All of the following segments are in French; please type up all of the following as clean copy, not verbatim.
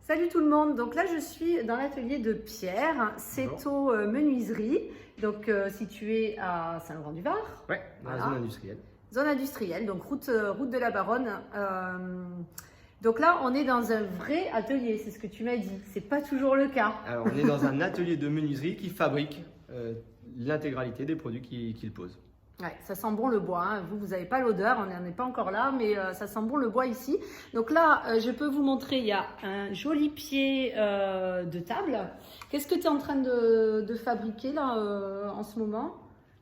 Salut tout le monde, donc là je suis dans l'atelier de Pierre, Céto Menuiserie, donc situé à Saint-Laurent-du-Var. Ouais, dans la zone industrielle. Zone industrielle, donc route de la Baronne. Donc là on est dans un vrai atelier, c'est ce que tu m'as dit, c'est pas toujours le cas. Alors on est dans un atelier de menuiserie qui fabrique l'intégralité des produits qu'il pose. Ouais, ça sent bon le bois, hein. Vous n'avez pas l'odeur, on n'en est pas encore là, mais ça sent bon le bois ici. Donc là, je peux vous montrer, il y a un joli pied de table. Qu'est-ce que tu es en train de fabriquer là en ce moment?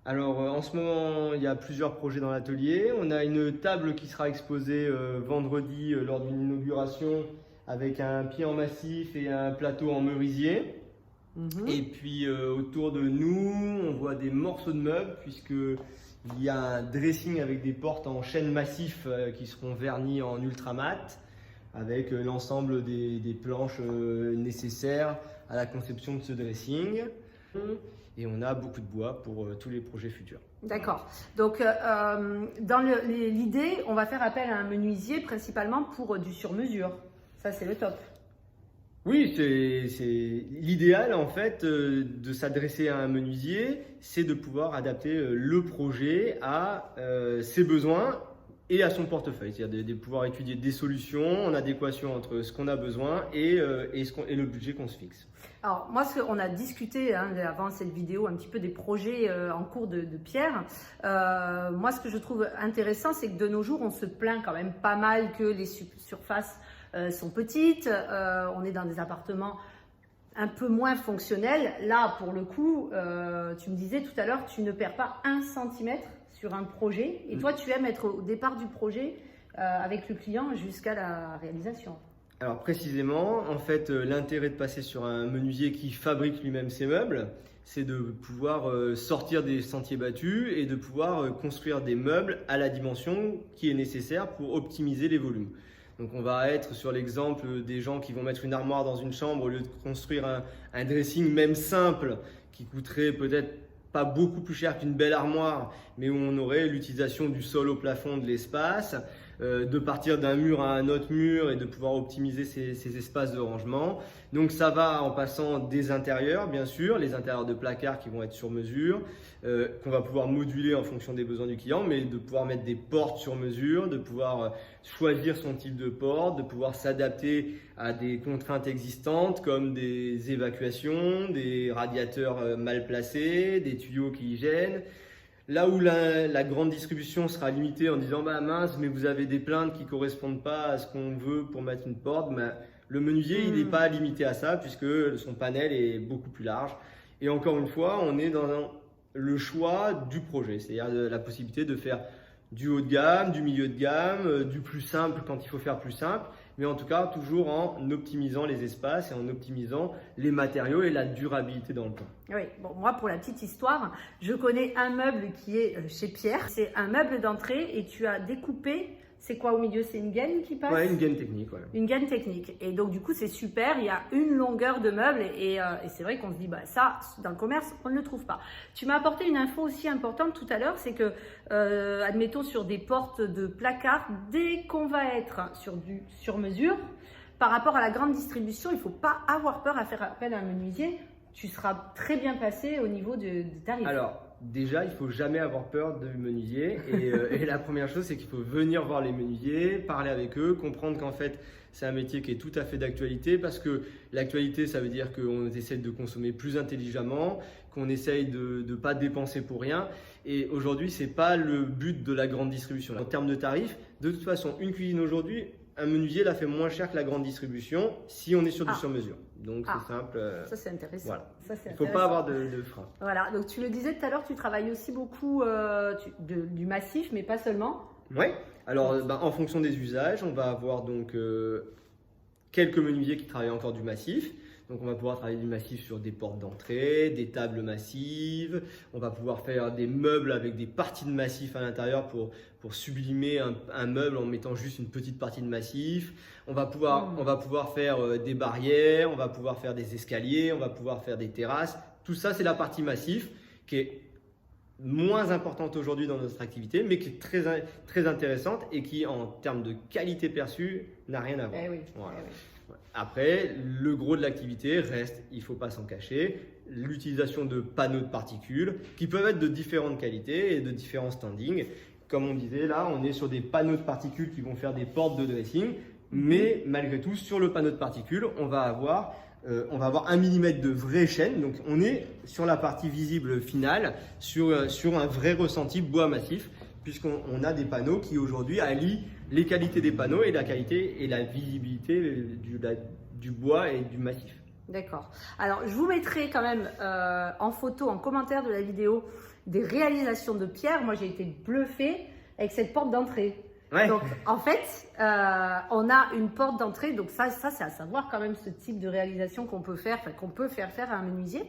Alors en ce moment, il y a plusieurs projets dans l'atelier. On a une table qui sera exposée vendredi lors d'une inauguration avec un pied en massif et un plateau en merisier. Et puis autour de nous, on voit des morceaux de meubles puisqu'il y a un dressing avec des portes en chêne massif qui seront vernies en ultramat avec l'ensemble des planches nécessaires à la conception de ce dressing. Et on a beaucoup de bois pour tous les projets futurs. D'accord. Donc dans l'idée, on va faire appel à un menuisier principalement pour du sur-mesure. Ça, c'est le top. Oui, c'est l'idéal en fait de s'adresser à un menuisier, c'est de pouvoir adapter le projet à ses besoins et à son portefeuille, c'est-à-dire de pouvoir étudier des solutions en adéquation entre ce qu'on a besoin et le budget qu'on se fixe. Alors moi, on a discuté avant cette vidéo un petit peu des projets en cours de Pierre. Moi, ce que je trouve intéressant, c'est que de nos jours, on se plaint quand même pas mal que les surfaces sont petites, on est dans des appartements un peu moins fonctionnels. Là, pour le coup, tu me disais tout à l'heure, tu ne perds pas 1 centimètre sur un projet. Et toi, tu aimes être au départ du projet avec le client jusqu'à la réalisation. Alors précisément, en fait, l'intérêt de passer sur un menuisier qui fabrique lui-même ses meubles, c'est de pouvoir sortir des sentiers battus et de pouvoir construire des meubles à la dimension qui est nécessaire pour optimiser les volumes. Donc on va être sur l'exemple des gens qui vont mettre une armoire dans une chambre au lieu de construire un dressing même simple qui coûterait peut-être pas beaucoup plus cher qu'une belle armoire, mais où on aurait l'utilisation du sol au plafond de l'espace, de partir d'un mur à un autre mur et de pouvoir optimiser ces espaces de rangement. Donc ça va en passant des intérieurs, bien sûr, les intérieurs de placards qui vont être sur mesure, qu'on va pouvoir moduler en fonction des besoins du client, mais de pouvoir mettre des portes sur mesure, de pouvoir choisir son type de porte, de pouvoir s'adapter à des contraintes existantes comme des évacuations, des radiateurs mal placés, des tuyaux qui gênent. Là où la grande distribution sera limitée en disant bah mince, mais vous avez des plaintes qui ne correspondent pas à ce qu'on veut pour mettre une porte, bah, le menuisier il n'est pas limité à ça puisque son panel est beaucoup plus large. Et encore une fois, on est dans le choix du projet, c'est-à-dire la possibilité de faire du haut de gamme, du milieu de gamme, du plus simple quand il faut faire plus simple, mais en tout cas toujours en optimisant les espaces et en optimisant les matériaux et la durabilité dans le temps. Oui, bon, moi pour la petite histoire, je connais un meuble qui est chez Pierre. C'est un meuble d'entrée et tu as découpé, c'est quoi au milieu? C'est une gaine qui passe? Ouais, une gaine technique. Ouais. Une gaine technique. Et donc du coup c'est super, il y a une longueur de meuble et c'est vrai qu'on se dit bah ça dans le commerce on ne le trouve pas. Tu m'as apporté une info aussi importante tout à l'heure, c'est que admettons sur des portes de placard, dès qu'on va être sur du sur mesure, par rapport à la grande distribution, il ne faut pas avoir peur à faire appel à un menuisier. Tu seras très bien placé au niveau des tarifs. Alors, déjà, il ne faut jamais avoir peur du menuisier. Et la première chose, c'est qu'il faut venir voir les menuisiers, parler avec eux, comprendre qu'en fait, c'est un métier qui est tout à fait d'actualité parce que l'actualité, ça veut dire qu'on essaie de consommer plus intelligemment, qu'on essaye de ne pas dépenser pour rien. Et aujourd'hui, ce n'est pas le but de la grande distribution. En termes de tarifs, de toute façon, une cuisine aujourd'hui, un menuisier la fait moins cher que la grande distribution si on est sur du sur-mesure. Donc c'est simple. Ça c'est intéressant. Voilà. Il ne faut pas avoir de frein. Voilà, donc tu le disais tout à l'heure, tu travailles aussi beaucoup du massif, mais pas seulement. Oui, alors en fonction des usages, on va avoir donc quelques menuisiers qui travaillent encore du massif. Donc on va pouvoir travailler du massif sur des portes d'entrée, des tables massives, on va pouvoir faire des meubles avec des parties de massif à l'intérieur pour sublimer un meuble en mettant juste une petite partie de massif. On va pouvoir faire des barrières, on va pouvoir faire des escaliers, on va pouvoir faire des terrasses. Tout ça c'est la partie massif qui est moins importante aujourd'hui dans notre activité, mais qui est très, très intéressante et qui en termes de qualité perçue n'a rien à voir. Eh oui, voilà. eh oui. Après, le gros de l'activité reste, il ne faut pas s'en cacher, l'utilisation de panneaux de particules qui peuvent être de différentes qualités et de différents standings. Comme on disait là, on est sur des panneaux de particules qui vont faire des portes de dressing, mais malgré tout, sur le panneau de particules, on va avoir 1 mm de vraie chaîne. Donc on est sur la partie visible finale, sur un vrai ressenti bois massif, puisqu'on a des panneaux qui aujourd'hui allient les qualités des panneaux et la qualité et la visibilité du bois et du massif. D'accord. Alors, je vous mettrai quand même en photo, en commentaire de la vidéo, des réalisations de Pierre. Moi, j'ai été bluffée avec cette porte d'entrée. Ouais. Donc, en fait, on a une porte d'entrée. Donc, ça c'est à savoir quand même ce type de réalisation qu'on peut faire faire à un menuisier.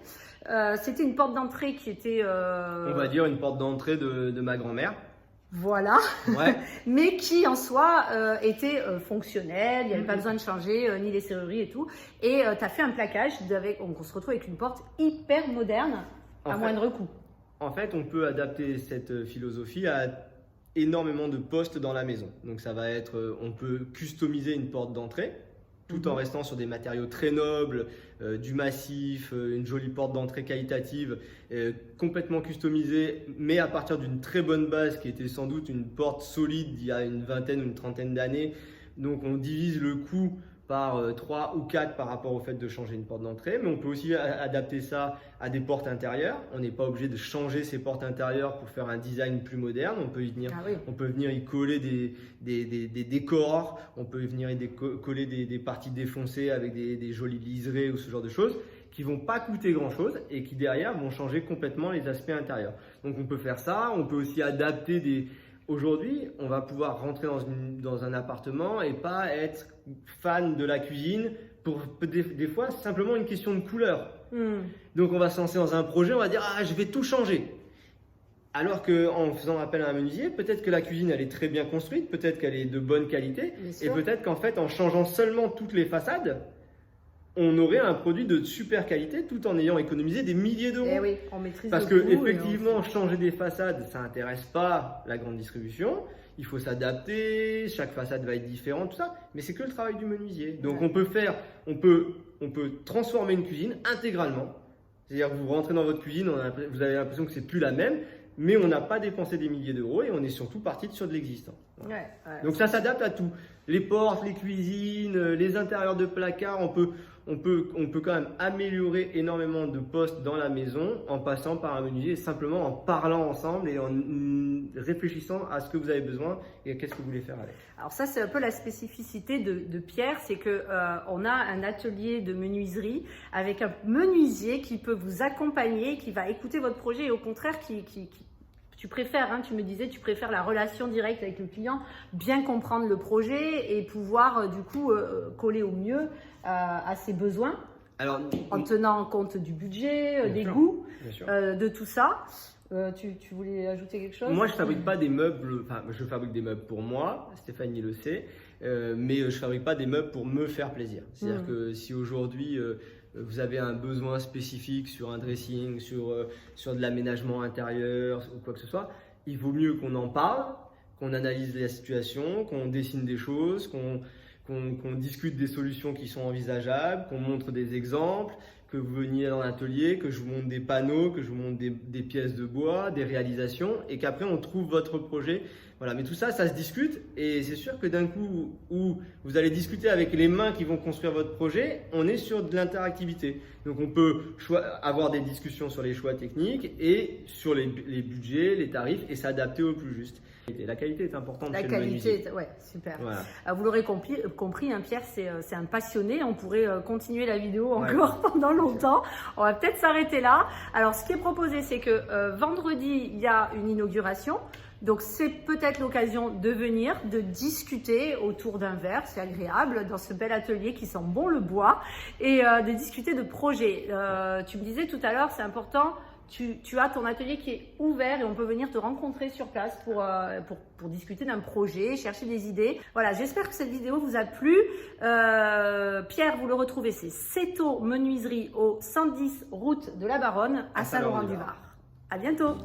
C'était une porte d'entrée qui était… On va dire une porte d'entrée de ma grand-mère. Voilà, Ouais. mais qui en soi était fonctionnel, il n'y avait pas besoin de changer ni les serrureries et tout. Et tu as fait un plaquage, on se retrouve avec une porte hyper moderne à moindre coût. En fait, on peut adapter cette philosophie à énormément de postes dans la maison. Donc ça va être, on peut customiser une porte d'entrée tout en restant sur des matériaux très nobles, du massif, une jolie porte d'entrée qualitative, complètement customisée, mais à partir d'une très bonne base qui était sans doute une porte solide d'il y a une vingtaine ou une trentaine d'années. Donc on divise le coût par 3 ou 4 par rapport au fait de changer une porte d'entrée, mais on peut aussi adapter ça à des portes intérieures. On n'est pas obligé de changer ces portes intérieures pour faire un design plus moderne. On peut venir y coller des décors, on peut venir y coller des parties défoncées avec des jolies liserés ou ce genre de choses qui vont pas coûter grand chose et qui derrière vont changer complètement les aspects intérieurs. Donc on peut faire ça, on peut aussi adapter Aujourd'hui, on va pouvoir rentrer dans un appartement et pas être fan de la cuisine pour des fois simplement une question de couleur. Donc on va se lancer dans un projet, on va dire je vais tout changer. Alors qu'en faisant appel à un menuisier, peut-être que la cuisine elle est très bien construite, peut-être qu'elle est de bonne qualité et peut-être qu'en fait en changeant seulement toutes les façades, on aurait un produit de super qualité tout en ayant économisé des milliers d'euros. Eh oui, on maîtrise Parce le que coût effectivement, changer des façades, ça n'intéresse pas la grande distribution. Il faut s'adapter, chaque façade va être différente, tout ça. Mais c'est que le travail du menuisier. Donc on peut transformer une cuisine intégralement. C'est-à-dire que vous rentrez dans votre cuisine, vous avez l'impression que c'est plus la même, mais on n'a pas dépensé des milliers d'euros et on est surtout parti sur de l'existant. Voilà. Donc ça s'adapte à tout. Les portes, les cuisines, les intérieurs de placards, on peut quand même améliorer énormément de postes dans la maison en passant par un menuisier, simplement en parlant ensemble et en réfléchissant à ce que vous avez besoin et à qu'est-ce que vous voulez faire avec. Alors ça, c'est un peu la spécificité de Pierre, c'est que on a un atelier de menuiserie avec un menuisier qui peut vous accompagner, qui va écouter votre projet et au contraire tu préfères, tu me disais, tu préfères la relation directe avec le client, bien comprendre le projet et pouvoir du coup coller au mieux à ses besoins. Alors, en tenant compte du budget, des goûts, de tout ça. Tu voulais ajouter quelque chose? Moi, je fabrique pas des meubles, enfin, je fabrique des meubles pour moi, Stéphanie le sait, mais je fabrique pas des meubles pour me faire plaisir. C'est-à-dire que si aujourd'hui vous avez un besoin spécifique sur un dressing, sur de l'aménagement intérieur ou quoi que ce soit, il vaut mieux qu'on en parle, qu'on analyse la situation, qu'on dessine des choses, qu'on discute des solutions qui sont envisageables, qu'on montre des exemples, que vous veniez dans l'atelier, que je vous montre des panneaux, que je vous montre des pièces de bois, des réalisations et qu'après on trouve votre projet. Voilà, mais tout ça, ça se discute et c'est sûr que d'un coup où vous allez discuter avec les mains qui vont construire votre projet, on est sur de l'interactivité. Donc on peut avoir des discussions sur les choix techniques et sur les budgets, les tarifs et s'adapter au plus juste. La qualité est importante chez le menuisier. La qualité, ouais, super. Voilà. Vous l'aurez compris, Pierre, c'est un passionné. On pourrait continuer la vidéo encore pendant longtemps. On va peut-être s'arrêter là. Alors, ce qui est proposé, c'est que vendredi, il y a une inauguration. Donc, c'est peut-être l'occasion de venir, de discuter autour d'un verre, c'est agréable, dans ce bel atelier qui sent bon le bois, et de discuter de projets. Tu me disais tout à l'heure, c'est important, tu as ton atelier qui est ouvert et on peut venir te rencontrer sur place pour discuter d'un projet, chercher des idées. Voilà, j'espère que cette vidéo vous a plu. Pierre, vous le retrouvez, c'est Céto Menuiserie au 110 route de la Baronne à Saint-Laurent-du-Var. À bientôt.